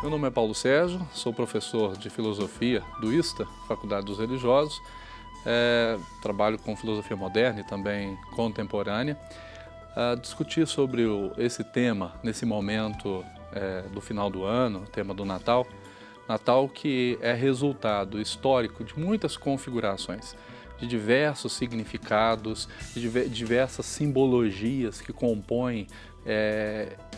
Meu nome é Paulo Sérgio, sou professor de filosofia do ISTA, Faculdade dos Religiosos. Trabalho com filosofia moderna e também contemporânea. Discutir sobre esse tema nesse momento do final do ano, o tema do Natal. Natal que é resultado histórico de muitas configurações, de diversos significados, de diversas simbologias que compõem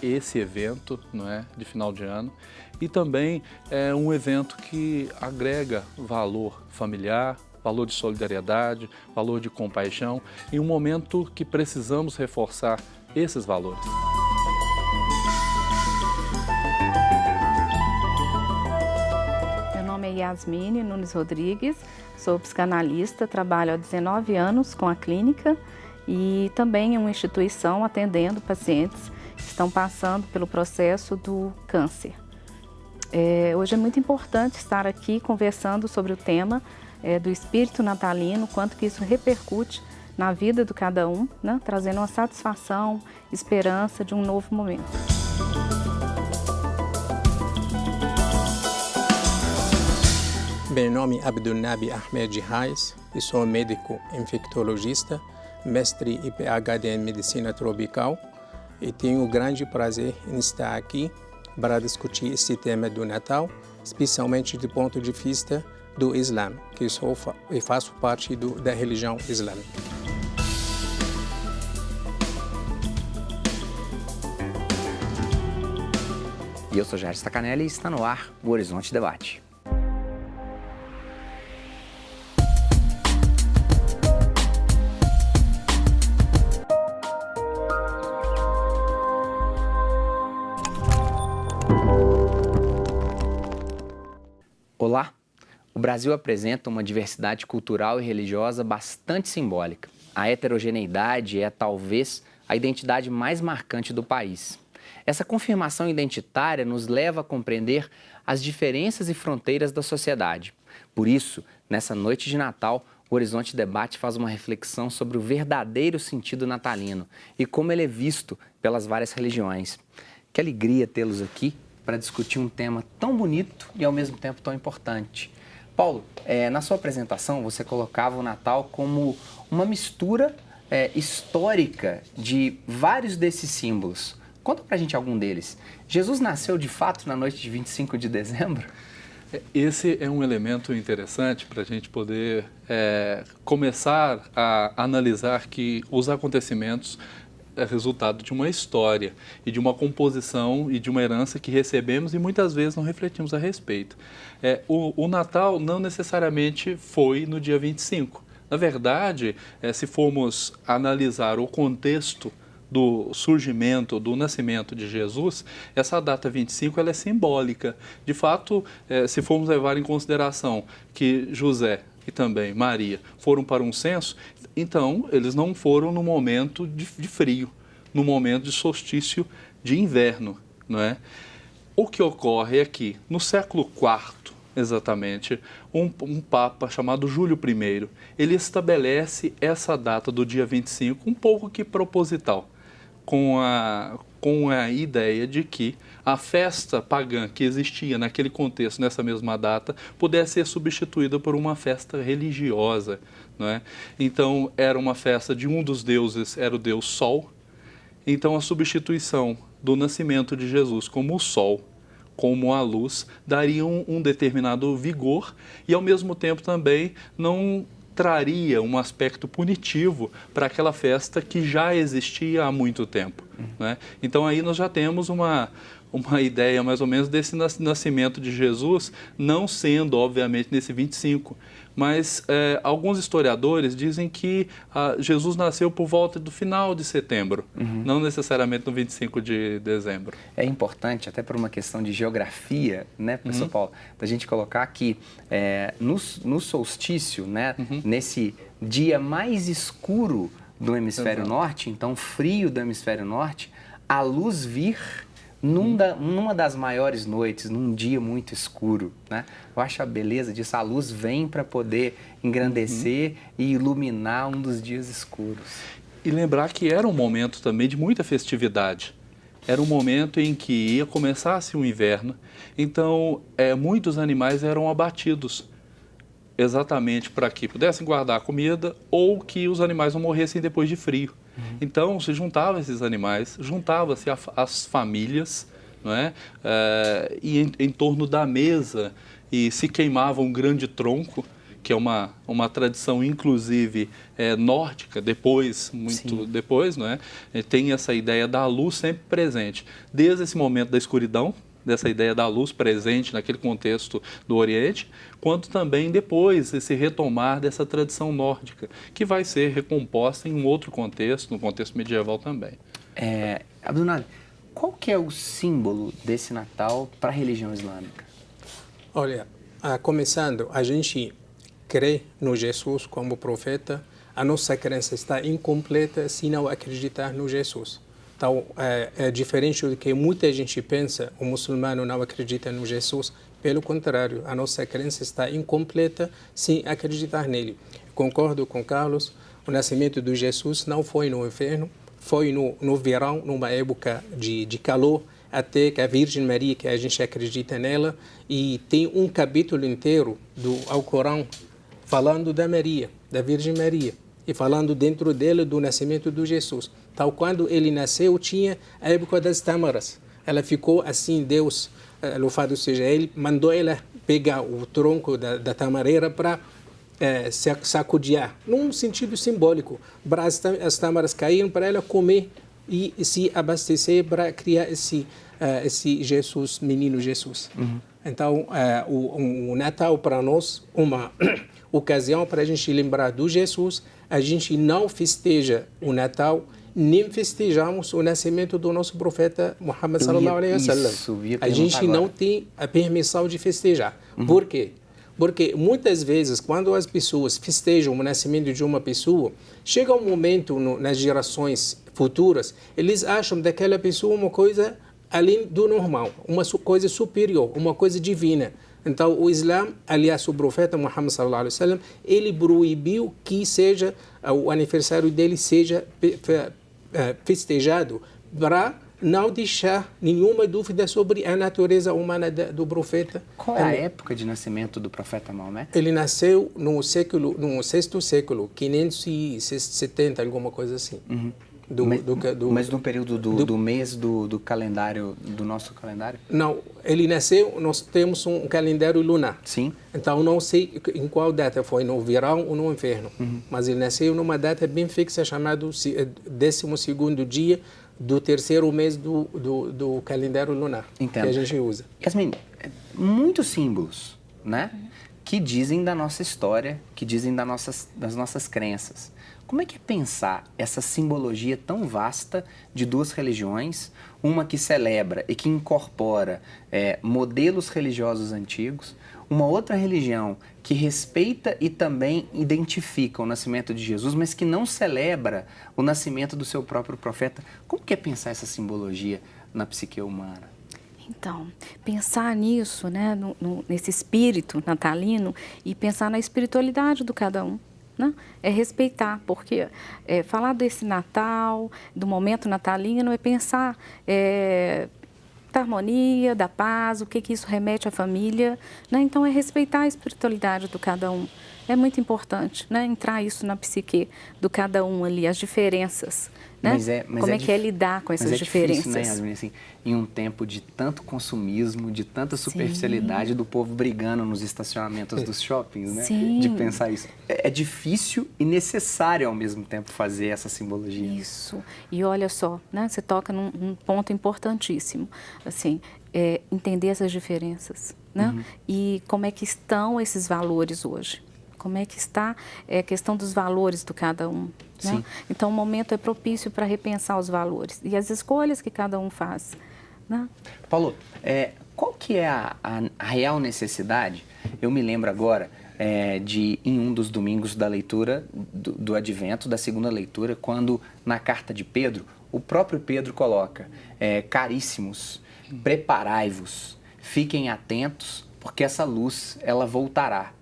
esse evento, não é, de final de ano, e também é um evento que agrega valor familiar, valor de solidariedade, valor de compaixão, em um momento que precisamos reforçar esses valores. Meu nome é Yasmine Nunes Rodrigues, sou psicanalista, trabalho há 19 anos com a clínica e também em uma instituição atendendo pacientes que estão passando pelo processo do câncer. Hoje é muito importante estar aqui conversando sobre o tema do espírito natalino, quanto que isso repercute na vida de cada um, né? Trazendo uma satisfação, esperança de um novo momento. Meu nome é Abdulnabi Ahmed Reis, eu sou médico infectologista, mestre e PhD em medicina tropical e tenho o grande prazer em estar aqui para discutir este tema do Natal, especialmente do ponto de vista do Islã, que eu faço parte da religião islâmica. E eu sou Jair Stacanelli e está no ar o Horizonte Debate. Olá! O Brasil apresenta uma diversidade cultural e religiosa bastante simbólica. A heterogeneidade é, talvez, a identidade mais marcante do país. Essa confirmação identitária nos leva a compreender as diferenças e fronteiras da sociedade. Por isso, nessa noite de Natal, o Horizonte Debate faz uma reflexão sobre o verdadeiro sentido natalino e como ele é visto pelas várias religiões. Que alegria tê-los aqui para discutir um tema tão bonito e, ao mesmo tempo, tão importante. Paulo, na sua apresentação, você colocava o Natal como uma mistura histórica de vários desses símbolos. Conta pra gente algum deles. Jesus nasceu, de fato, na noite de 25 de dezembro? Esse é um elemento interessante para a gente poder começar a analisar que os acontecimentos é resultado de uma história e de uma composição e de uma herança que recebemos e muitas vezes não refletimos a respeito. O Natal não necessariamente foi no dia 25. Na verdade, se formos analisar o contexto do surgimento, do nascimento de Jesus, essa data 25 ela é simbólica. De fato, se formos levar em consideração que José e também Maria foram para um censo, então eles não foram no momento de frio, no momento de solstício de inverno, não é? O que ocorre é que no século IV, exatamente, um papa chamado Júlio I, ele estabelece essa data do dia 25 um pouco que proposital, com a ideia de que a festa pagã que existia naquele contexto, nessa mesma data, pudesse ser substituída por uma festa religiosa, não é? Então, era uma festa de um dos deuses, era o deus Sol. Então, a substituição do nascimento de Jesus como o Sol, como a luz, daria um determinado vigor e, ao mesmo tempo, também não traria um aspecto punitivo para aquela festa que já existia há muito tempo, né? Então aí nós já temos uma ideia mais ou menos desse nascimento de Jesus, não sendo obviamente nesse 25, mas alguns historiadores dizem que Jesus nasceu por volta do final de setembro, não necessariamente no 25 de dezembro. É importante, até por uma questão de geografia, né, professor Paulo, da gente colocar que no solstício, né, nesse dia mais escuro do hemisfério norte, então frio do hemisfério norte, a luz vir numa das maiores noites, num dia muito escuro, né? Eu acho a beleza disso, a luz vem para poder engrandecer e iluminar um dos dias escuros. E lembrar que era um momento também de muita festividade. era um momento em que ia começar-se o inverno, então muitos animais eram abatidos exatamente para que pudessem guardar a comida ou que os animais não morressem depois de frio. Então, se juntava esses animais, juntava-se as famílias, não é? E em torno da mesa, e se queimava um grande tronco, que é uma tradição, inclusive, nórdica, depois, não é? Tem essa ideia da luz sempre presente, desde esse momento da escuridão, dessa ideia da luz presente naquele contexto do Oriente, quanto também depois esse retomar dessa tradição nórdica, que vai ser recomposta em um outro contexto, no contexto medieval também. Abdunali, qual que é o símbolo desse Natal para a religião islâmica? Olha, começando, a gente crê no Jesus como profeta. A nossa crença está incompleta se não acreditar no Jesus. Então, é diferente do que muita gente pensa, o muçulmano não acredita no Jesus. Pelo contrário, a nossa crença está incompleta sem acreditar nele. Concordo com Carlos, o nascimento de Jesus não foi no inverno, foi no verão, numa época de calor, até que a Virgem Maria, que a gente acredita nela, e tem um capítulo inteiro do Alcorão falando da Maria, da Virgem Maria, e falando dentro dele do nascimento de Jesus. Então, quando ele nasceu, tinha a época das tâmaras. Ela ficou assim, Deus, louvado seja ele, mandou ela pegar o tronco da tamareira para sacudir, num sentido simbólico. As tâmaras caíram para ela comer e se abastecer para criar esse Jesus, menino Jesus. Então, o Natal para nós, uma ocasião para a gente lembrar do Jesus. A gente não festeja o Natal, nem festejamos o nascimento do nosso profeta Muhammad sallallahu alaihi wasallam. A gente não tem a permissão de festejar. Por quê? Porque muitas vezes, quando as pessoas festejam o nascimento de uma pessoa, chega um momento nas gerações futuras, eles acham daquela pessoa uma coisa além do normal, uma coisa superior, uma coisa divina. Então, o Islã, aliás, o profeta Muhammad sallallahu alaihi wasallam, ele proibiu que o aniversário dele seja festejado para não deixar nenhuma dúvida sobre a natureza humana do profeta. Qual é a época de nascimento do profeta Maomé? Ele nasceu no sexto século, 570, alguma coisa assim. Mas no período do mês do calendário, do nosso calendário? Não, ele nasceu, nós temos um calendário lunar. Sim. Então, não sei em qual data foi, no verão ou no inverno. Mas ele nasceu numa data bem fixa, chamado 12º dia do terceiro mês do calendário lunar. Entendo. Que a gente usa. Yasmin, muitos símbolos, né? Que dizem da nossa história, que dizem das nossas crenças. Como é que é pensar essa simbologia tão vasta de duas religiões, uma que celebra e que incorpora modelos religiosos antigos, uma outra religião que respeita e também identifica o nascimento de Jesus, mas que não celebra o nascimento do seu próprio profeta? Como que é pensar essa simbologia na psique humana? Então, pensar nisso, né, nesse espírito natalino e pensar na espiritualidade do cada um. Né? É respeitar, porque falar desse Natal, do momento natalino, é pensar da harmonia, da paz, o que isso remete à família. Né? Então, é respeitar a espiritualidade do cada um. É muito importante, né? Entrar isso na psique do cada um ali, as diferenças. Né? Como é que é lidar com essas diferenças? Difícil, né, Yasmin? Assim, em um tempo de tanto consumismo, de tanta superficialidade, do povo brigando nos estacionamentos dos shoppings, né? Sim. De pensar isso. É difícil e necessário ao mesmo tempo fazer essa simbologia. Isso. E olha só, né? Você toca num ponto importantíssimo. Assim, entender essas diferenças, né? E como é que estão esses valores hoje? Como é que está a questão dos valores do cada um. Né? Então, o momento é propício para repensar os valores e as escolhas que cada um faz. Né? Paulo, qual que é a real necessidade? Eu me lembro agora em um dos domingos da leitura do Advento, da segunda leitura, quando na carta de Pedro, o próprio Pedro coloca: caríssimos, preparai-vos, fiquem atentos, porque essa luz, ela voltará.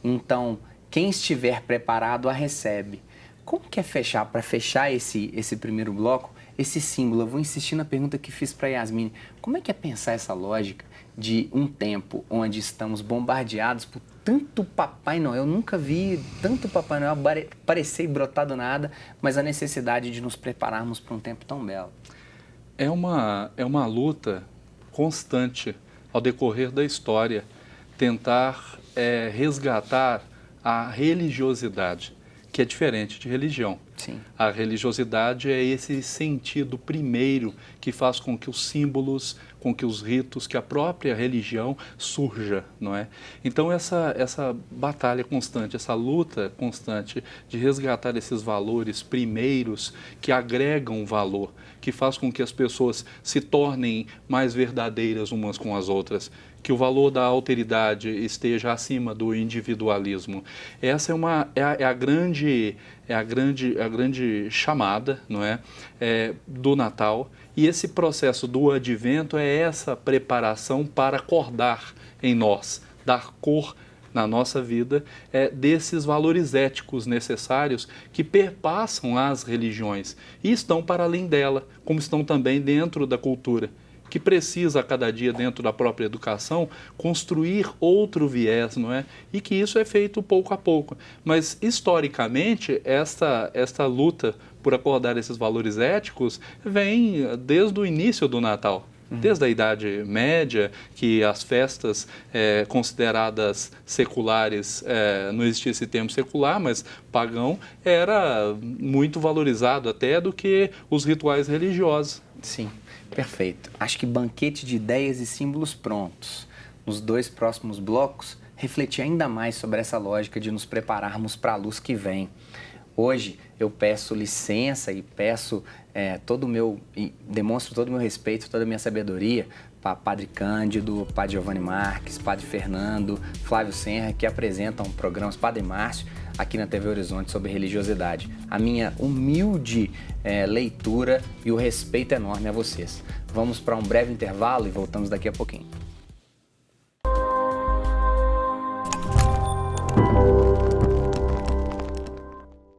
Então, quem estiver preparado a recebe. Como que é para fechar esse primeiro bloco, esse símbolo, eu vou insistir na pergunta que fiz para Yasmine. Como é que é pensar essa lógica de um tempo onde estamos bombardeados por tanto Papai Noel? Eu nunca vi tanto Papai Noel aparecer e brotar do nada, mas a necessidade de nos prepararmos para um tempo tão belo. É uma luta constante ao decorrer da história, tentar resgatar a religiosidade, que é diferente de religião. Sim. A religiosidade é esse sentido primeiro que faz com que os símbolos, com que os ritos, que a própria religião surja, não é? Então essa batalha constante, essa luta constante de resgatar esses valores primeiros que agregam valor, que faz com que as pessoas se tornem mais verdadeiras umas com as outras, que o valor da alteridade esteja acima do individualismo. Essa é a grande chamada, não é? Do Natal. E esse processo do advento é essa preparação para acordar em nós, dar cor na nossa vida, desses valores éticos necessários que perpassam as religiões e estão para além dela, como estão também dentro da cultura, que precisa a cada dia dentro da própria educação construir outro viés, não é? E que isso é feito pouco a pouco. Mas historicamente esta luta por acordar esses valores éticos vem desde o início do Natal. Desde a Idade Média, que as festas consideradas seculares, não existia esse termo secular, mas pagão, era muito valorizado até do que os rituais religiosos. Sim, perfeito. Acho que banquete de ideias e símbolos prontos. Nos 2 próximos blocos, refletir ainda mais sobre essa lógica de nos prepararmos para a luz que vem. Hoje eu peço licença e demonstro todo o meu respeito, toda a minha sabedoria para Padre Cândido, Padre Giovanni Marques, Padre Fernando, Flávio Senra, que apresentam programas, Padre Márcio, aqui na TV Horizonte sobre religiosidade. A minha humilde leitura e o respeito enorme a vocês. Vamos para um breve intervalo e voltamos daqui a pouquinho.